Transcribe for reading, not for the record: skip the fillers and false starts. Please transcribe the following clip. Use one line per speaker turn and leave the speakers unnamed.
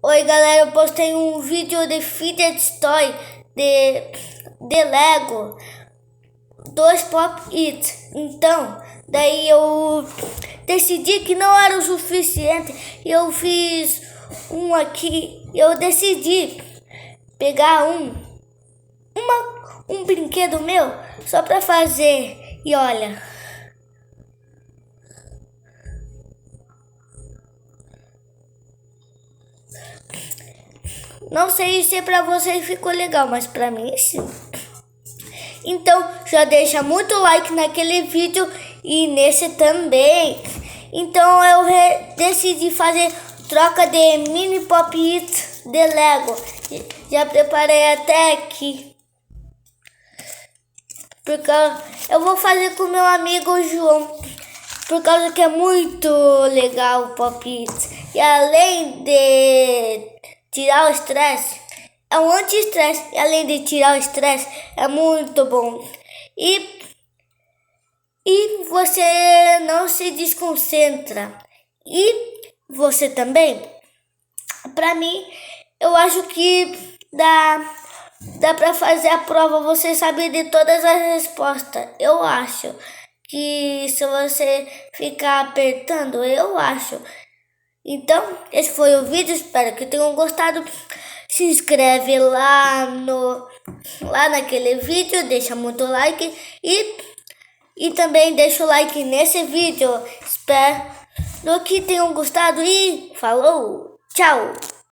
Oi galera, eu postei um vídeo de Fidget Toy de Lego 2 Pop-It. Então, daí eu decidi que não era o suficiente e eu fiz um aqui. Eu decidi pegar um brinquedo meu só pra fazer. E olha, não sei se pra vocês ficou legal, mas pra mim sim. Então já deixa muito like naquele vídeo e nesse também. Então eu decidi fazer troca de mini pop-it de Lego. Já preparei até aqui. Porque eu vou fazer com meu amigo João. Por causa que é muito legal o pop-it. E além de tirar o estresse, é um anti-estresse. E além de tirar o estresse, é muito bom. E você não se desconcentra. E você também. Pra mim, eu acho que dá pra fazer a prova. Você sabe de todas as respostas. Eu acho que se você ficar apertando, eu acho. Então, esse foi o vídeo, espero que tenham gostado. Se inscreve lá naquele vídeo, deixa muito like e também deixa o like nesse vídeo. Espero que tenham gostado e falou, tchau!